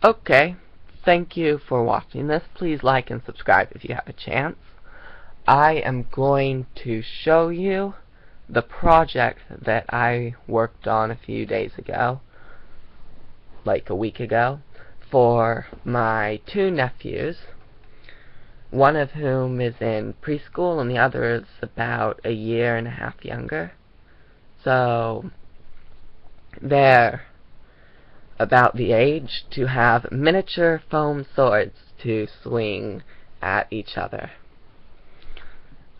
Okay, thank you for watching this. Please like and subscribe if you have a chance. I am going to show you the project that I worked on a few days ago, like a week ago, for my two nephews, one of whom is in preschool and the other is about a year and a half younger. So they're about the age to have miniature foam swords to swing at each other.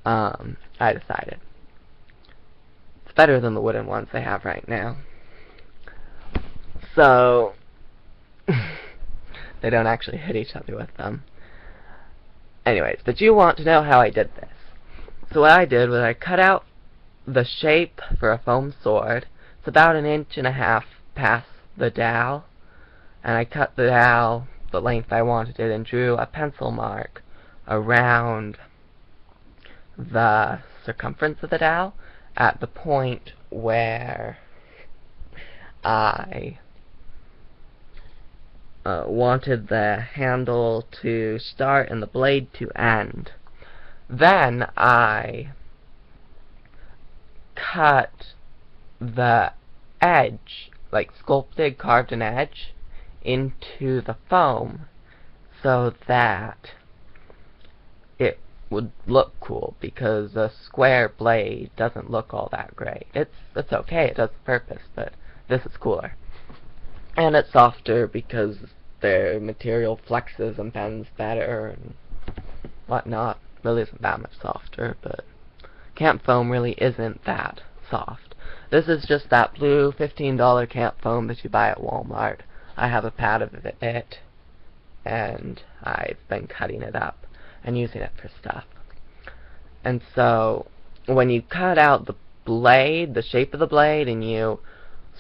I decided. It's better than the wooden ones they have right now. So, they don't actually hit each other with them. Anyways, but you want to know how I did this. So what I did was I cut out the shape for a foam sword. It's about 1.5 inches past the dowel. And I cut the dowel the length I wanted it and drew a pencil mark around the circumference of the dowel at the point where I wanted the handle to start and the blade to end. Then I cut the edge, like sculpted, carved an edge into the foam so that it would look cool, because a square blade doesn't look all that great. It's okay, it does the purpose, but this is cooler. And it's softer because the material flexes and bends better and whatnot. Really isn't that much softer, but camp foam really isn't that soft. This is just that blue $15 camp foam that you buy at Walmart. I have a pad of it, and I've been cutting it up and using it for stuff. And so, when you cut out the blade, the shape of the blade, and you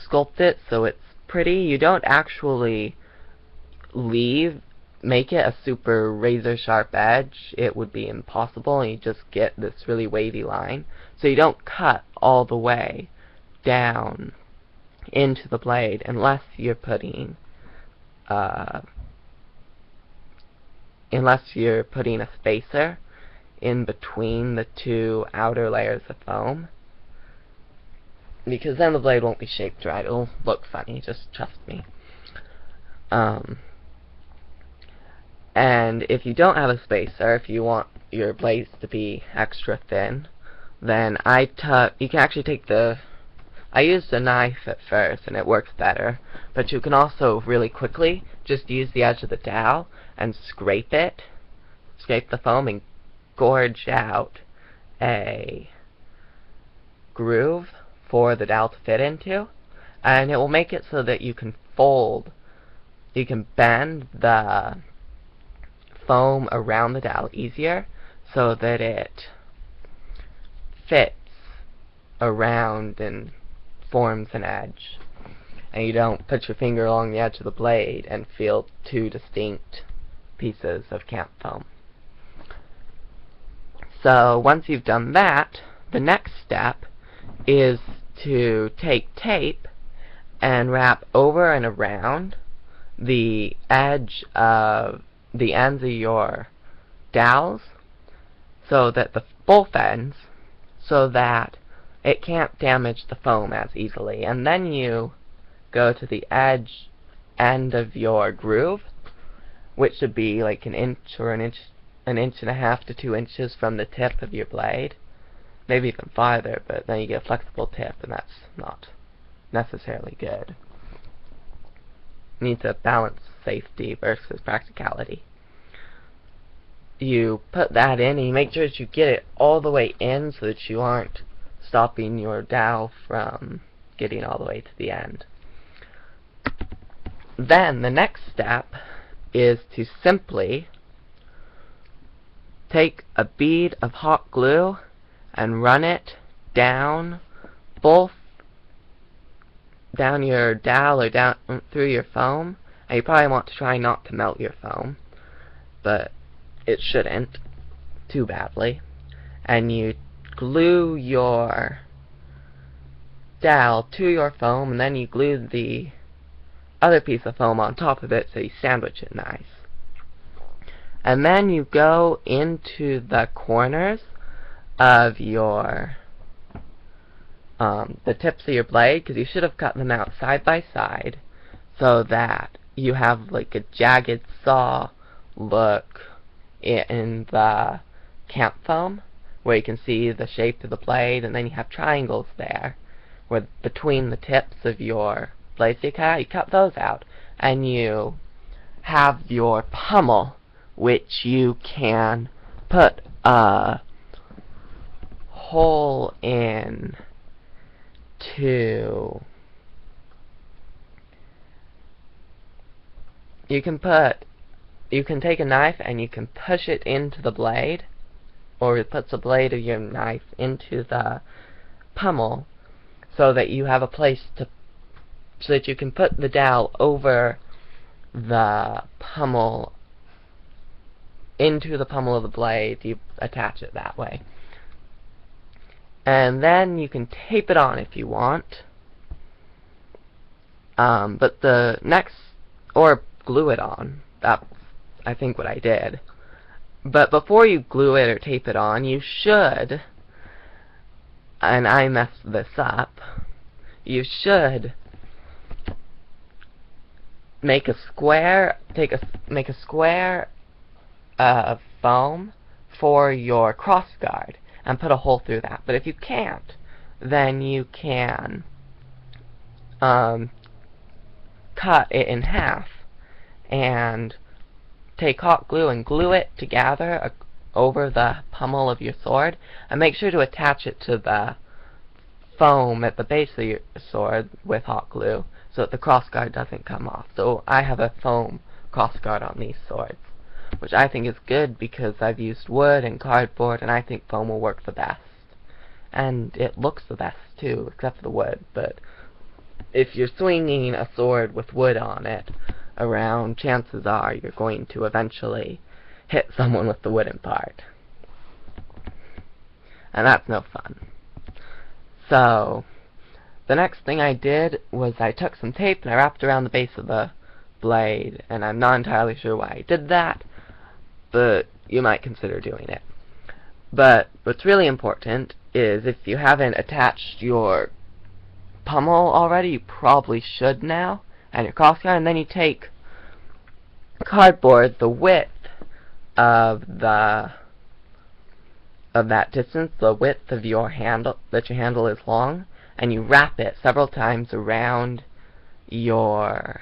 sculpt it so it's pretty, you don't actually make it a super razor sharp edge. It would be impossible, and you just get this really wavy line. So you don't cut all the way down into the blade unless you're putting a spacer in between the two outer layers of foam, because then the blade won't be shaped right. It'll look funny, just trust me. And if you don't have a spacer, if you want your blades to be extra thin, then you can actually take I used a knife at first, and it works better, but you can also really quickly just use the edge of the dowel and scrape the foam, and gorge out a groove for the dowel to fit into, and it will make it so that you can bend the foam around the dowel easier so that it fits around and forms an edge, and you don't put your finger along the edge of the blade and feel two distinct pieces of camp foam. So once you've done that, the next step is to take tape and wrap over and around the ends of your dowels, so that both ends, so that it can't damage the foam as easily. And then you go to the end of your groove, which should be like 1 inch or 1.5 inches to 2 inches from the tip of your blade, maybe even farther, but then you get a flexible tip, and that's not necessarily good. You need to balance safety versus practicality. You put that in, and you make sure that you get it all the way in so that you aren't stopping your dowel from getting all the way to the end. Then the next step is to simply take a bead of hot glue and run it down your dowel or down through your foam. And you probably want to try not to melt your foam, but it shouldn't too badly. And you glue your dowel to your foam, and then you glue the other piece of foam on top of it so you sandwich it nice. And then you go into the corners of your the tips of your blade, because you should have cut them out side by side so that you have like a jagged saw look in the camp foam, where you can see the shape of the blade, and then you have triangles there where between the tips of your blades you cut those out, and you have your pommel, which you can put a hole in to you can take a knife and you can push it into the blade, or it puts the blade of your knife into the pommel, so that you have a place to so that you can put the dowel over the pommel, into the pommel of the blade. You attach it that way. And then you can tape it on if you want. But the next, or glue it on. That's, I think, what I did. But before you glue it or tape it on, you should, and I messed this up, you should make a square, make a square of foam for your crossguard and put a hole through that. But if you can't, then you can cut it in half and take hot glue and glue it together over the pommel of your sword, and make sure to attach it to the foam at the base of your sword with hot glue so that the crossguard doesn't come off. So I have a foam crossguard on these swords, which I think is good because I've used wood and cardboard, and I think foam will work the best. And it looks the best too, except for the wood. But if you're swinging a sword with wood on it around, chances are you're going to eventually hit someone with the wooden part. And that's no fun. So, the next thing I did was I took some tape and I wrapped around the base of the blade, and I'm not entirely sure why I did that, but you might consider doing it. But what's really important is, if you haven't attached your pommel already, you probably should now, and your crossguard, and then you take cardboard the width of that distance, the width of your handle, that your handle is long, and you wrap it several times around the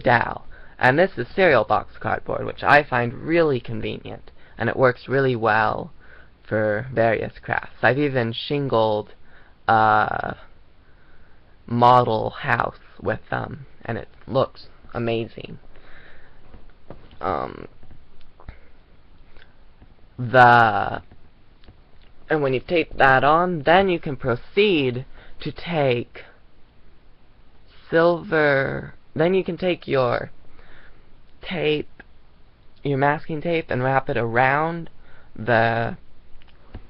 dowel. And this is cereal box cardboard, which I find really convenient, and it works really well for various crafts. I've even shingled a model house with them, and it looks amazing. And when you've taped that on, then you can proceed to take then you can take your tape, your masking tape, and wrap it around the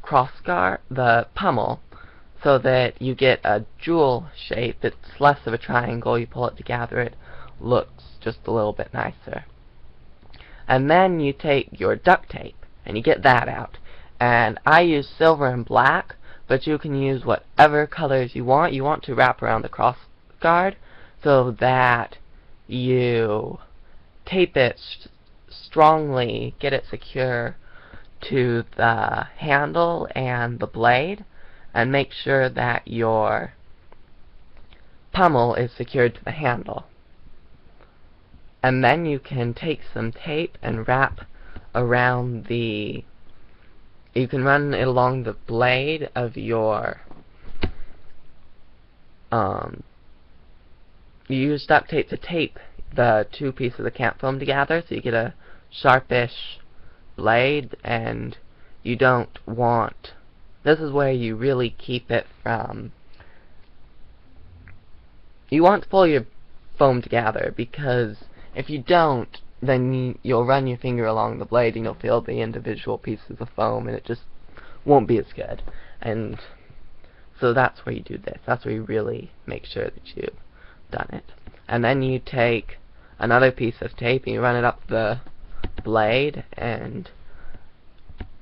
crossguard, the pommel, so that you get a jewel shape. It's less of a triangle. You pull it together, it looks just a little bit nicer. And then you take your duct tape and you get that out. And I use silver and black, but you can use whatever colors you want. You want to wrap around the crossguard so that you tape it strongly, get it secure to the handle and the blade, and make sure that your pommel is secured to the handle. And then you can take some tape and wrap around you can run it along the blade of your, you use duct tape to tape the two pieces of camp foam together so you get a sharpish blade, and you don't want, this is where you really keep it from, you want to pull your foam together, because if you don't, then you'll run your finger along the blade and you'll feel the individual pieces of foam, and it just won't be as good. And so that's where you do this. That's where you really make sure that you've done it. and then you take another piece of tape and you run it up the blade, and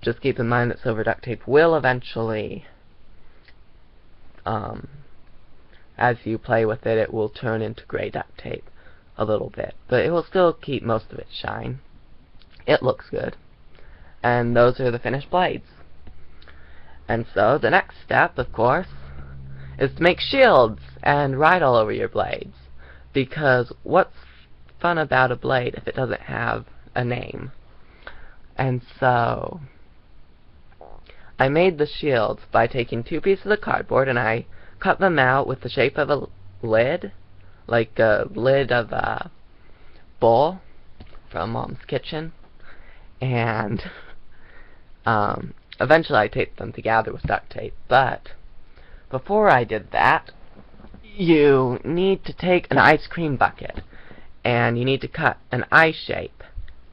just keep in mind that silver duct tape will eventually, as you play with it, it will turn into gray duct tape a little bit, but it will still keep most of its shine. It looks good. And those are the finished blades. And so the next step, of course, is to make shields and write all over your blades. Because what's fun about a blade if it doesn't have a name? And so I made the shields by taking two pieces of cardboard and I cut them out with the shape of a lid, like a lid of a bowl from Mom's kitchen, and eventually I taped them together with duct tape. But before I did that, you need to take an ice cream bucket and you need to cut an eye shape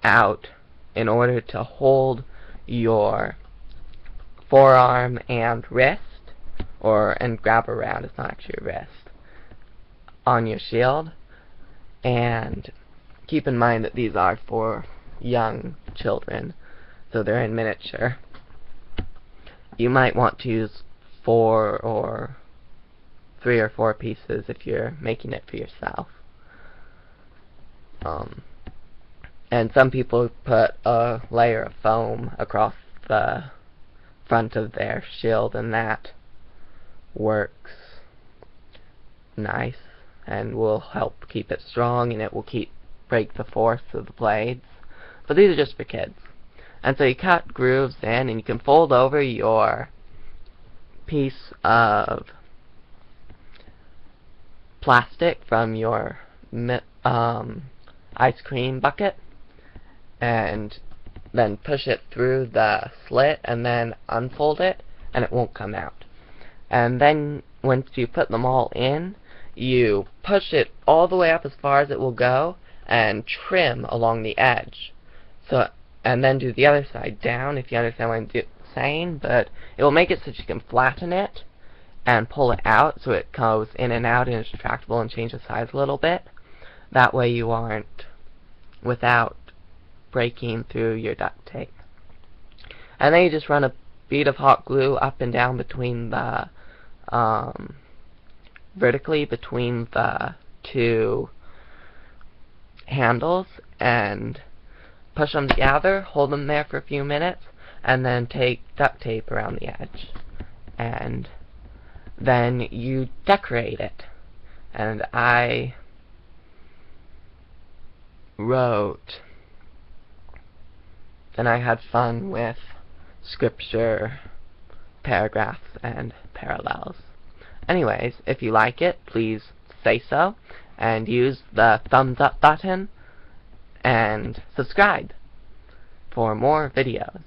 out in order to hold your forearm and wrist, and grab around, it's not actually a wrist, on your shield. And keep in mind that these are for young children, so they're in miniature. You might want to use 3 or 4 pieces if you're making it for yourself. And some people put a layer of foam across the front of their shield, and that works nice and will help keep it strong, and it will break the force of the blades. But these are just for kids. And so you cut grooves in, and you can fold over your piece of plastic from your ice cream bucket, and then push it through the slit, and then unfold it, and it won't come out. And then once you put them all in, you push it all the way up as far as it will go, and trim along the edge. And then do the other side down, if you understand what I'm saying, but it will make it so that you can flatten it and pull it out so it goes in and out and is retractable, and change the size a little bit. That way you aren't without breaking through your duct tape. And then you just run a bead of hot glue up and down between the vertically between the two handles, and push them together, hold them there for a few minutes, and then take duct tape around the edge. And then you decorate it. And I wrote, and I had fun with scripture, paragraphs, and parallels. Anyways, if you like it, please say so, and use the thumbs up button, and subscribe for more videos.